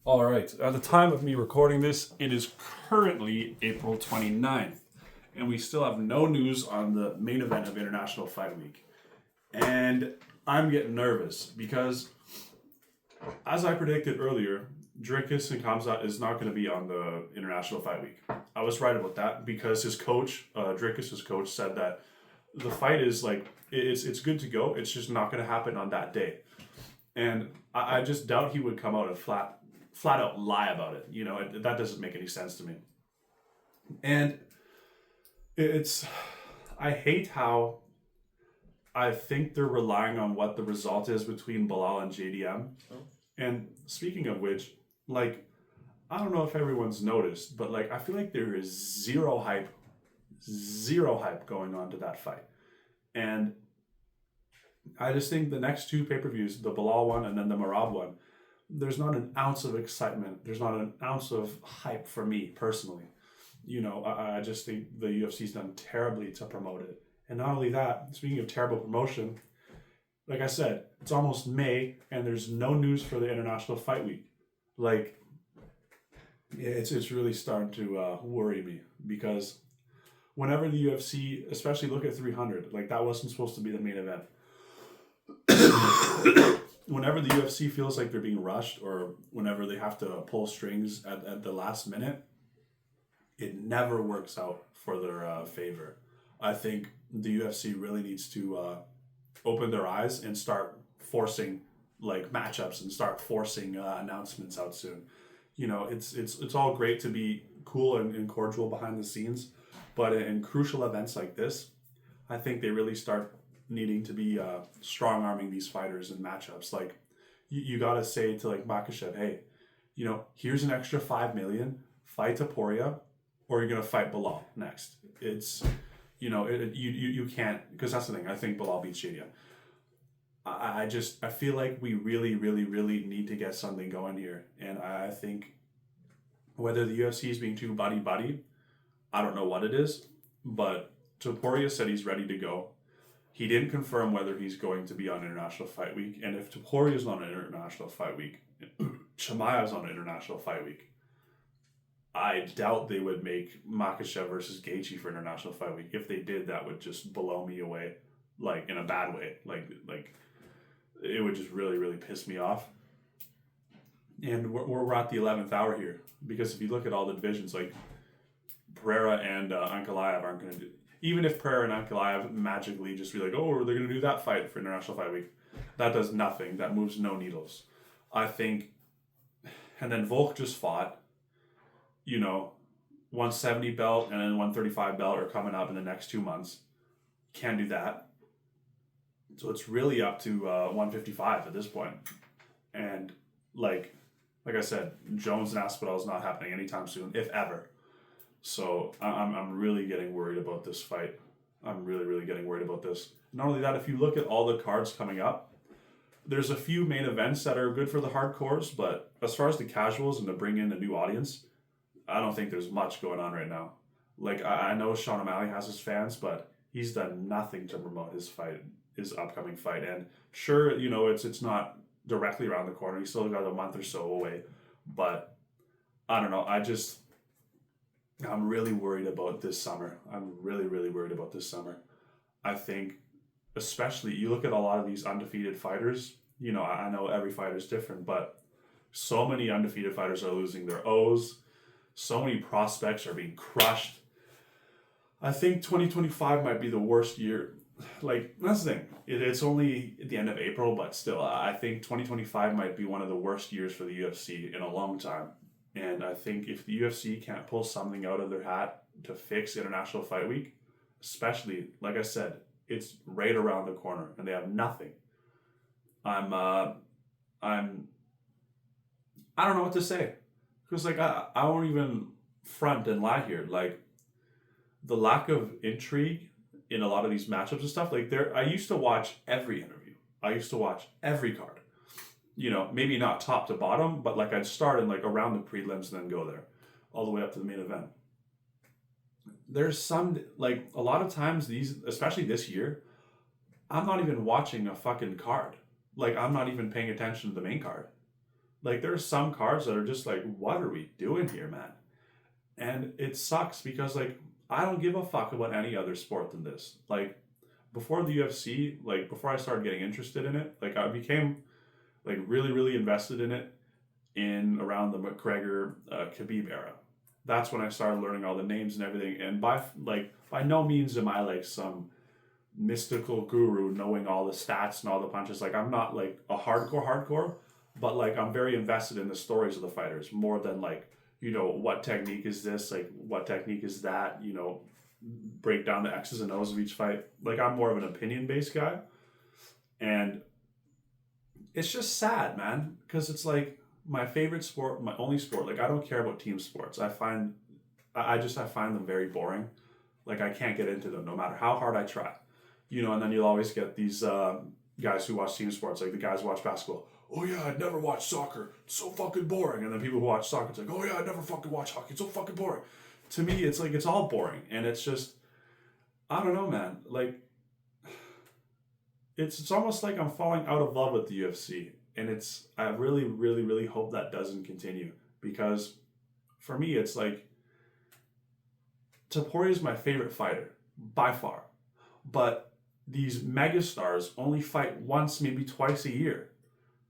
All right, at the time of me recording this, it is currently April 29th, and we still have no news on the main event of International Fight Week. And I'm getting nervous because, as I predicted earlier, Dricus and khamzat is not going to be on the International Fight Week. I was right about that because his coach, Dricus' coach, said that the fight is like, it's good to go, it's just not going to happen on that day. And I just doubt he would come out and flat out lie about it. That doesn't make any sense to me. And it's I hate how I think they're relying on what the result is between Bilal and JDM. And speaking of which, like, I don't know if everyone's noticed, but like I feel like there is zero hype going on to that fight. And I just think the next two pay-per-views, the Bilal one and then the Marab one, there's not an ounce of excitement. There's not an ounce of hype for me personally. I just think the UFC's done terribly to promote it. And not only that, speaking of terrible promotion, like I said, it's almost May and there's no news for the International Fight Week. Like, it's really starting to worry me because whenever the UFC, especially look at 300, like that wasn't supposed to be the main event. Whenever the UFC feels like they're being rushed or whenever they have to pull strings at the last minute, it never works out for their favor. I think the UFC really needs to open their eyes and start forcing like matchups and start forcing announcements out soon. It's all great to be cool and cordial behind the scenes, but in crucial events like this, I think they really start needing to be strong arming these fighters in matchups. Like you gotta say to like Makhachev, hey, here's an extra 5 million, fight Taporia, or you're gonna fight Bilal next. It's you can't, because that's the thing. I think Bilal beats Shadia. I feel like we really, really, really need to get something going here. And I think whether the UFC is being too buddy, I don't know what it is, but Taporia said he's ready to go. He didn't confirm whether he's going to be on International Fight Week. And if Taporia is on International Fight Week, Chimaev's on International Fight Week, I doubt they would make Makhachev versus Gaethje for International Fight Week. If they did, that would just blow me away, like in a bad way. Like it would just really, really piss me off. And we're at the 11th hour here because if you look at all the divisions, like Pereira and Ankalaev aren't going to do. Even if Pereira and Ankalaev magically just be like, oh, they're going to do that fight for International Fight Week, that does nothing. That moves no needles. I think. And then Volk just fought. 170 belt and then 135 belt are coming up in the next 2 months. Can't do that. So it's really up to 155 at this point. And like I said, Jones and Aspinall is not happening anytime soon, if ever. So I'm really getting worried about this fight. I'm really, really getting worried about this. Not only that, if you look at all the cards coming up, there's a few main events that are good for the hardcores, but as far as the casuals and to bring in a new audience, I don't think there's much going on right now. Like, I know Sean O'Malley has his fans, but he's done nothing to promote his upcoming fight. And sure, it's not directly around the corner. He's still got a month or so away. But I don't know. I'm really worried about this summer. I'm really, really worried about this summer. I think, especially, you look at a lot of these undefeated fighters, I know every fighter is different, but so many undefeated fighters are losing their O's. So many prospects are being crushed. I think 2025 might be the worst year. Like, that's the thing. It's only at the end of April, but still, I think 2025 might be one of the worst years for the UFC in a long time. And I think if the UFC can't pull something out of their hat to fix International Fight Week, especially, like I said, it's right around the corner and they have nothing. I don't know what to say. Because, like, I won't even front and lie here. Like, the lack of intrigue in a lot of these matchups and stuff, like, I used to watch every interview. I used to watch every card. Maybe not top to bottom, but, like, I'd start in, like, around the prelims and then go there, all the way up to the main event. There's some, like, a lot of times especially this year, I'm not even watching a fucking card. Like, I'm not even paying attention to the main card. Like there are some cards that are just like, what are we doing here, man? And it sucks because like I don't give a fuck about any other sport than this. Like before the UFC, like before I started getting interested in it, like I became like really really invested in it in around the McGregor Khabib era. That's when I started learning all the names and everything. And by no means am I like some mystical guru knowing all the stats and all the punches. Like I'm not like a hardcore, but like I'm very invested in the stories of the fighters more than like, what technique is this, like what technique is that, break down the X's and O's of each fight. Like I'm more of an opinion based guy. And it's just sad, man, because it's like my favorite sport, my only sport. Like I don't care about team sports. I find them very boring. Like I can't get into them no matter how hard I try. And then you'll always get these guys who watch team sports, like the guys who watch basketball. Oh yeah, I'd never watch soccer. It's so fucking boring. And then people who watch soccer, it's like, oh yeah, I'd never fucking watch hockey. It's so fucking boring. To me, it's like it's all boring, and it's just, I don't know, man. Like, it's almost like I'm falling out of love with the UFC, and I really, really, really hope that doesn't continue because, for me, it's like Tapori is my favorite fighter by far, but these megastars only fight once, maybe twice a year.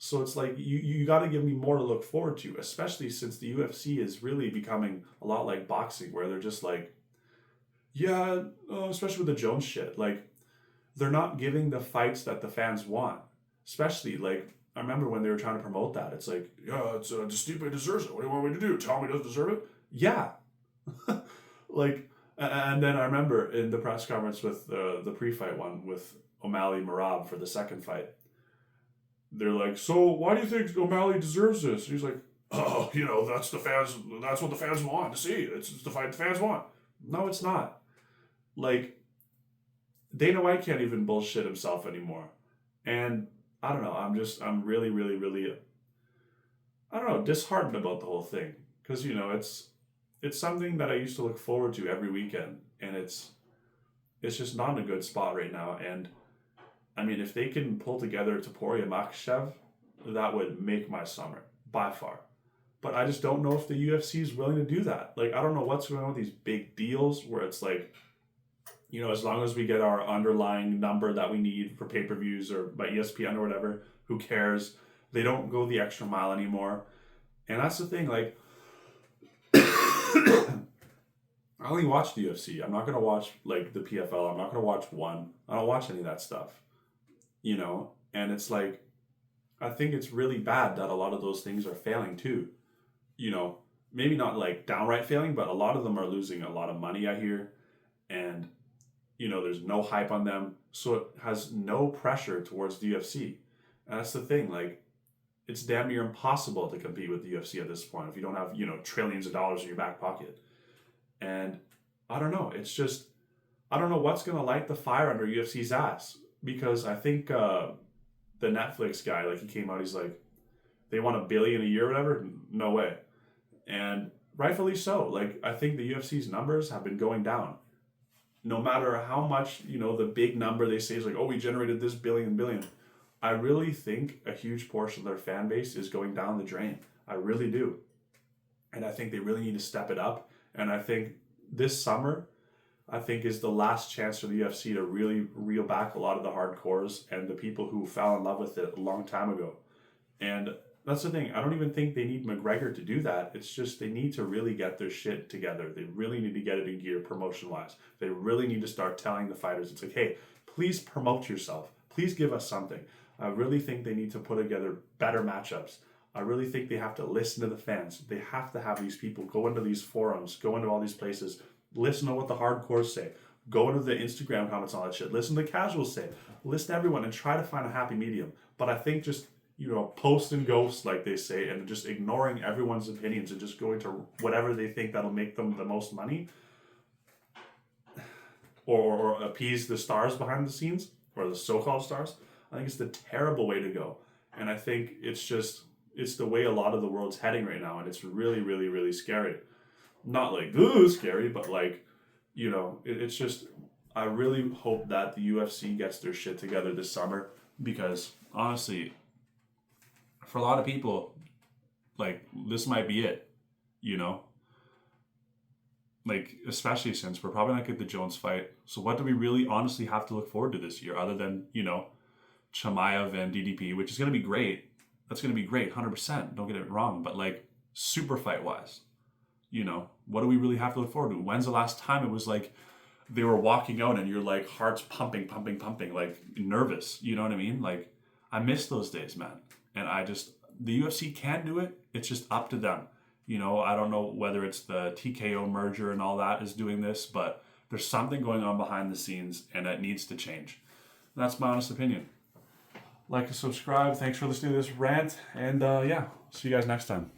So it's like you got to give me more to look forward to, especially since the UFC is really becoming a lot like boxing, where they're just like, yeah, especially with the Jones shit, like they're not giving the fights that the fans want. Especially like I remember when they were trying to promote that, it's like, yeah, it's Stipe deserves it. What do you want me to do? Tell me he doesn't deserve it? Yeah, like, and then I remember in the press conference with the pre-fight one with O'Malley Merab for the second fight. They're like, so why do you think O'Malley deserves this? And he's like, oh, that's the fans. That's what the fans want to see. It's the fight the fans want. No, it's not. Like, Dana White can't even bullshit himself anymore. And I don't know. I'm really, really, really, I don't know, disheartened about the whole thing. Because, it's something that I used to look forward to every weekend. And it's just not in a good spot right now. And I mean, if they can pull together Topuria Makhachev, that would make my summer, by far. But I just don't know if the UFC is willing to do that. Like, I don't know what's going on with these big deals where it's like, as long as we get our underlying number that we need for pay-per-views or by ESPN or whatever, who cares? They don't go the extra mile anymore. And that's the thing, like, I only watch the UFC. I'm not going to watch, like, the PFL. I'm not going to watch One. I don't watch any of that stuff. And it's like, I think it's really bad that a lot of those things are failing too. Maybe not like downright failing, but a lot of them are losing a lot of money, I hear. And, there's no hype on them. So it has no pressure towards the UFC. And that's the thing, like, it's damn near impossible to compete with the UFC at this point if you don't have, trillions of dollars in your back pocket. And I don't know, it's just, I don't know what's going to light the fire under UFC's ass. Because I think the Netflix guy, like he came out, he's like, they want $1 billion a year or whatever? No way. And rightfully so. Like, I think the UFC's numbers have been going down. No matter how much, the big number they say is like, oh, we generated this billion. I really think a huge portion of their fan base is going down the drain. I really do. And I think they really need to step it up. And I think this summer, is the last chance for the UFC to really reel back a lot of the hardcores and the people who fell in love with it a long time ago. And that's the thing. I don't even think they need McGregor to do that. It's just they need to really get their shit together. They really need to get it in gear promotion-wise. They really need to start telling the fighters, it's like, hey, please promote yourself. Please give us something. I really think they need to put together better matchups. I really think they have to listen to the fans. They have to have these people go into these forums, go into all these places, listen to what the hardcores say. Go into the Instagram comments and all that shit. Listen to the casuals say. Listen to everyone and try to find a happy medium. But I think just, post and ghost, like they say, and just ignoring everyone's opinions and just going to whatever they think that'll make them the most money or appease the stars behind the scenes or the so-called stars, I think it's the terrible way to go. And I think it's the way a lot of the world's heading right now. And it's really, really, really scary. Not like, ooh, scary, but like, it's just, I really hope that the UFC gets their shit together this summer because honestly, for a lot of people, like this might be it, you know? Like, especially since we're probably not get the Jones fight. So what do we really honestly have to look forward to this year other than, you know, Chimaev and DDP, which is going to be great. That's going to be great, 100%. Don't get it wrong. But like super fight wise, you know, what do we really have to look forward to? When's the last time it was like they were walking out and your like heart's pumping, like nervous? You know what I mean? Like I miss those days, man. And the UFC can do it. It's just up to them. You know, I don't know whether it's the TKO merger and all that is doing this, but there's something going on behind the scenes and it needs to change. And that's my honest opinion. Like and subscribe. Thanks for listening to this rant. And yeah, see you guys next time.